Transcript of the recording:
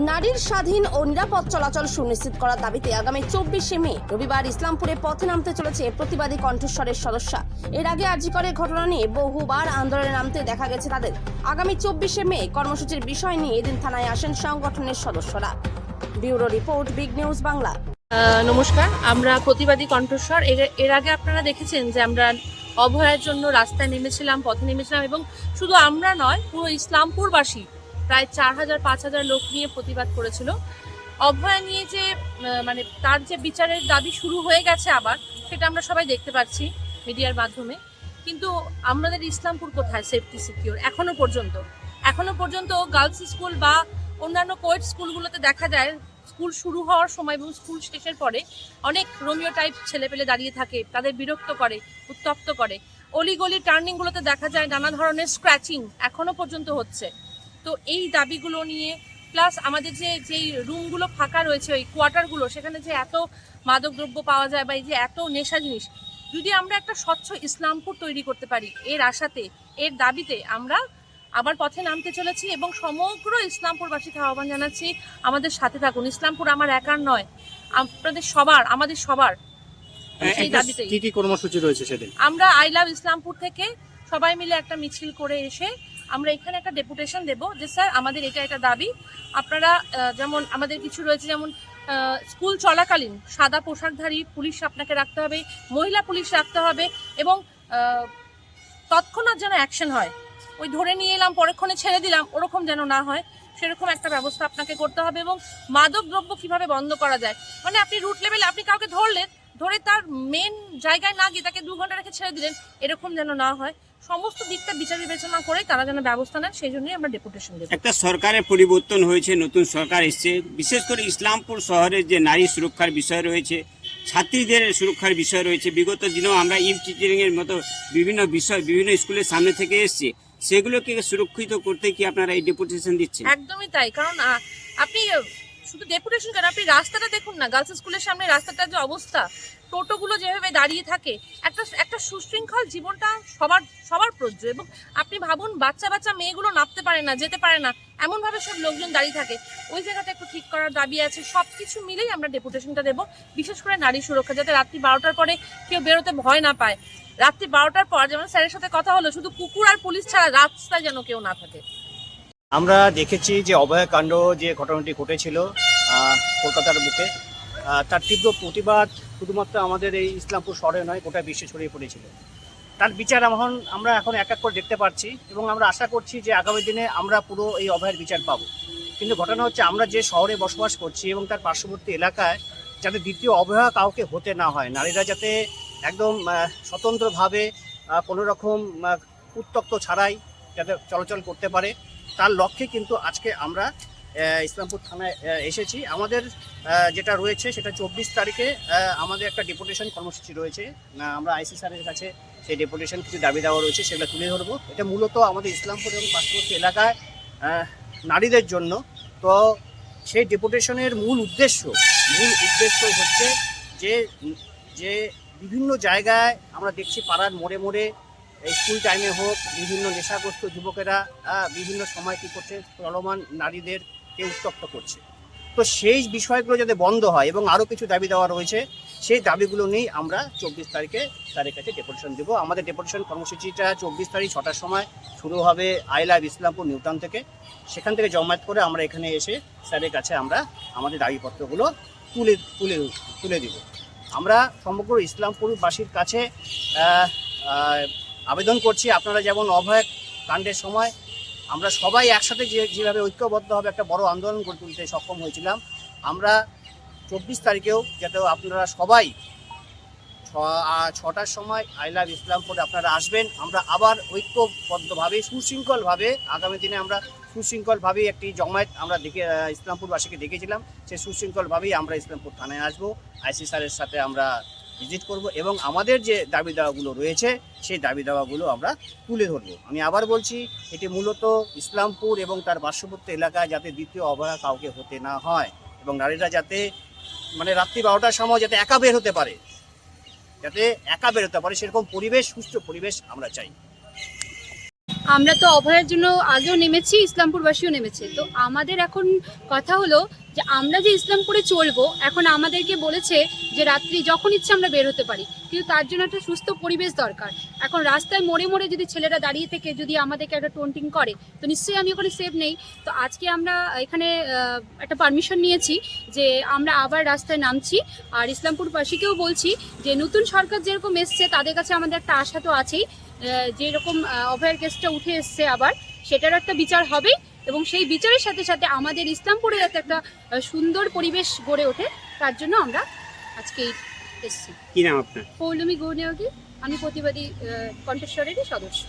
নারীর স্বাধীন ও নিরাপদ চলাচল সুনিশ্চিত করার দাবিতে আগামী 24শে মে রবিবার ইসলামপুরে পথে নামতে চলেছে প্রতিবাদী কণ্ঠস্বরের সদস্যরা। এর আগে আরজি করের ঘটনা নিয়ে বহুবার আন্দোলনে নামতে দেখা গেছে তাদের। আগামী 24শে মে কর্মসূচির বিষয় নিয়ে এদিন থানায় আসেন সংগঠনের সদস্যরা। Bureau report, big news Bangla. নমস্কার, আমরা প্রতিবাদী কণ্ঠস্বর। এর আগে আপনারা দেখেছেন যে আমরা অভয়ার জন্য রাস্তায় নেমেছিলাম, পথে নেমেছিলাম, এবং শুধু আমরা নয়, পুরো ইসলামপুরবাসী প্রায় 4000-5000 লোক নিয়ে প্রতিবাদ করেছিল। অভয়া নিয়ে যে তার যে বিচারের দাবি শুরু হয়ে গেছে আবার, সেটা আমরা সবাই দেখতে পাচ্ছি মিডিয়ার মাধ্যমে। কিন্তু আমাদের ইসলামপুর কোথায় সেফটি সিকিউর? এখনো পর্যন্ত গার্লস স্কুল বা অন্যান্য কোয়েট স্কুলগুলোতে দেখা যায় স্কুল শুরু হওয়ার সময় এবং স্কুল শেষের পরে অনেক রোমিও টাইপ ছেলেপেলে দাঁড়িয়ে থাকে, তাদের বিরক্ত করে, উত্তপ্ত করে। অলিগলি টার্নিংগুলোতে দেখা যায় নানা ধরনের স্ক্র্যাচিং এখনো পর্যন্ত হচ্ছে। তো এই দাবিগুলো নিয়ে, প্লাস আমাদের যেই রুমগুলো ফাঁকা রয়েছে, ওই কোয়ার্টারগুলো, সেখানে যে এত মাদকদ্রব্য পাওয়া যায় বা এই যে এত নেশা জিনিস, যদি আমরা একটা স্বচ্ছ ইসলামপুর তৈরি করতে পারি, এর আশাতে, এর দাবিতে আমরা আবার পথে নামতে চলেছি এবং সমগ্র ইসলামপুরবাসীকে আহ্বান জানাচ্ছি, আমাদের সাথে থাকুন। ইসলামপুর আমার একার নয়, আপনাদের সবার, আমাদের সবার সেই দাবিতে। কি কি কর্মসূচি রয়েছে সেদিন? আমরা আই লাভ ইসলামপুর থেকে সবাই মিলে একটা মিছিল করে এসে আমরা এখানে একটা ডেপুটেশন দেব যে স্যার, আমাদের এটা দাবি। আপনারা যেমন আমাদের কিছু রয়েছে, যেমন স্কুল চলাকালীন সাদা পোশাকধারী পুলিশ আপনাকে রাখতে হবে, মহিলা পুলিশ রাখতে হবে, এবং তৎক্ষণাৎ যেন অ্যাকশন হয়। ওই ধরে নিয়ে এলাম, পরক্ষণে ছেড়ে দিলাম, ওরকম যেন না হয়, সেরকম একটা ব্যবস্থা আপনাকে করতে হবে। এবং মাদক দ্রব্য কিভাবে বন্ধ করা যায়, আপনি রুট লেভেলে আপনি কাউকে ধরে তার মেন জায়গায় না গিয়ে তাকে 2 ঘন্টা রেখে ছেড়ে দিলেন, এরকম যেন না হয়। সমস্ত দিকটা বিচার বিবেচনা করে তারা যেন ব্যবস্থা নেন, সেই জন্যই আমরা ডেপুটেশন দেব। একটা সরকারের পরিবর্তন হয়েছে, নতুন সরকার এসছে, বিশেষ করে ইসলামপুর শহরের যে নারী সুরক্ষার বিষয় রয়েছে, ছাত্রীদের সুরক্ষার বিষয় রয়েছে, বিগত দিনেও আমরা টিচিং এর মতো বিভিন্ন বিষয় বিভিন্ন স্কুলের সামনে থেকে এসছে, সেগুলোকে সুরক্ষিত করতে কি আপনারা এই ডেপুটেশন দিচ্ছেন? একদমই তাই, কারণ আপনি শুধু ডেপুটেশন কেন, আপনি রাস্তাটা দেখুন না, গার্লস স্কুলের সামনে রাস্তাটার যে অবস্থা, টোটোগুলো যেভাবে দাঁড়িয়ে থাকে, একটা সুশৃঙ্খল জীবনটা সবার প্রয়োজন। এবং আপনি ভাবুন, বাচ্চা মেয়েগুলো নামতে পারে না, যেতে পারে না, এমনভাবে সব লোকজন দাঁড়িয়ে থাকে। ওই জায়গাটা একটু ঠিক করার দাবি আছে। সব কিছু মিলেই আমরা ডেপুটেশনটা দেবো, বিশেষ করে নারী সুরক্ষা, যাতে রাত্রি 12টার পরে কেউ বেরোতে ভয় না পায়। রাত্রি 12টার পর, যেমন স্যারের সাথে কথা হলো, শুধু কুকুর আর পুলিশ ছাড়া রাস্তায় যেন কেউ না থাকে। আমরা দেখেছি যে অভয়াকাণ্ড যে ঘটনাটি ঘটেছিল কলকাতার বুকে, তার তীব্র প্রতিবাদ শুধুমাত্র আমাদের এই ইসলামপুর শহরে নয়, গোটা বিশ্বে ছড়িয়ে পড়েছিল। তার বিচার আমরা এখন এক এক করে দেখতে পাচ্ছি, এবং আমরা আশা করছি যে আগামী দিনে আমরা পুরো এই অভয়ের বিচার পাবো। কিন্তু ঘটনা হচ্ছে, আমরা যে শহরে বসবাস করছি এবং তার পার্শ্ববর্তী এলাকায় যাতে দ্বিতীয় অভয়া কাউকে হতে না হয়, নারীরা যাতে একদম স্বতন্ত্রভাবে কোনো রকম উত্তক্ত ছাড়াই যাতে চলাচল করতে পারে, তার লক্ষ্যে কিন্তু আজকে আমরা ইসলামপুর থানায় এসেছি। আমাদের যেটা রয়েছে সেটা 24 তারিখে আমাদের একটা ডেপুটেশন কর্মসূচি রয়েছে। আমরা আইসি স্যারের কাছে সেই ডেপুটেশন কিছু দাবি দেওয়া রয়েছে, সেগুলো তুলে ধরবো। এটা মূলত আমাদের ইসলামপুর এবং পার্শ্ববর্তী এলাকায় নারীদের জন্য। তো সেই ডেপুটেশনের মূল উদ্দেশ্য হচ্ছে যে বিভিন্ন জায়গায় আমরা দেখছি, পাড়ার মোড়ে মোড়ে স্কুল টাইমে হোক, বিভিন্ন নেশাগ্রস্ত যুবকেরা বিভিন্ন সময় কী করছে, চলমান নারীদেরকে উত্তপ্ত করছে। তো সেই বিষয়গুলো যাতে বন্ধ হয়, এবং আরও কিছু দাবি দেওয়া রয়েছে, সেই দাবিগুলো নিয়েই আমরা 24 তারিখে স্যারের কাছে ডেপুটেশন দেবো। আমাদের ডেপুটেশন কর্মসূচিটা 24 তারিখ 6টার সময় শুরু হবে আই লাভ ইসলামপুর নিউটাউন থেকে। সেখান থেকে জমায়েত করে আমরা এখানে এসে স্যারের কাছে আমরা আমাদের দাবিপত্রগুলো তুলে দিব। আমরা সমগ্র ইসলামপুরবাসীর কাছে আবেদন করছি, আপনারা যেমন অভয় কাণ্ডের সময় আমরা সবাই একসাথে যেভাবে ঐক্যবদ্ধভাবে একটা বড় আন্দোলন করে তুলতে সক্ষম হয়েছিলাম, আমরা 24 তারিখেও যাতে আপনারা সবাই 6টার সময় আই লাভ ইসলামপুরে আপনারা আসবেন। আমরা আবার ঐক্যবদ্ধভাবে সুশৃঙ্খলভাবে আগামী দিনে আমরা সুশৃঙ্খলভাবেই একটি জমায়েত আমরা ইসলামপুরবাসীকে দেখেছিলাম, সেই সুশৃঙ্খলভাবেই আমরা ইসলামপুর থানায় আসবো, আইসি স্যারের সাথে আমরা ভিজিট করব, এবং আমাদের যে দাবি দাওয়াগুলো রয়েছে সেই দাবি দাওয়াগুলো আমরা তুলে ধরবো। আমি আবার বলছি, এটি মূলত ইসলামপুর এবং তার পার্শ্ববর্তী এলাকায় যাতে দ্বিতীয় অভয়া কাউকে হতে না হয়, এবং নারীরা যাতে রাত্রি 12টার সময় যাতে একা বের হতে পারে, সেরকম পরিবেশ, সুস্থ পরিবেশ আমরা চাই। আমরা তো অভয়ের জন্য আগেও নেমেছি, ইসলামপুরবাসীও নেমেছে। তো আমাদের এখন কথা হলো যে আমরা যে ইসলামপুরে চলবো, এখন আমাদেরকে বলেছে যে রাত্রি যখন ইচ্ছে আমরা বের হতে পারি, কিন্তু তার জন্য একটা সুস্থ পরিবেশ দরকার। এখন রাস্তায় মোড়ে মোড়ে যদি ছেলেরা দাঁড়িয়ে থেকে যদি আমাদেরকে একটা টোন্টিং করে, তো নিশ্চয়ই আমি ওখানে সেফ নেই। তো আজকে আমরা এখানে একটা পারমিশন নিয়েছি যে আমরা আবার রাস্তায় নামছি। আর ইসলামপুরবাসীকেও বলছি যে নতুন সরকার যেরকম এসছে, তাদের কাছে আমাদের একটা আশা তো আছেই, যেরকম অভয়ের কেসটা উঠে এসছে আবার, সেটার একটা বিচার হবেই। এবং সেই বিচারের সাথে সাথে আমাদের ইসলামপুরে যাতে একটা সুন্দর পরিবেশ গড়ে ওঠে, তার জন্য আমরা আজকে এসেছি। কি নাম আপনার? পৌলমী গৌরনিয়োগী, আমি প্রতিবাদী কণ্ঠস্বরেরই সদস্য।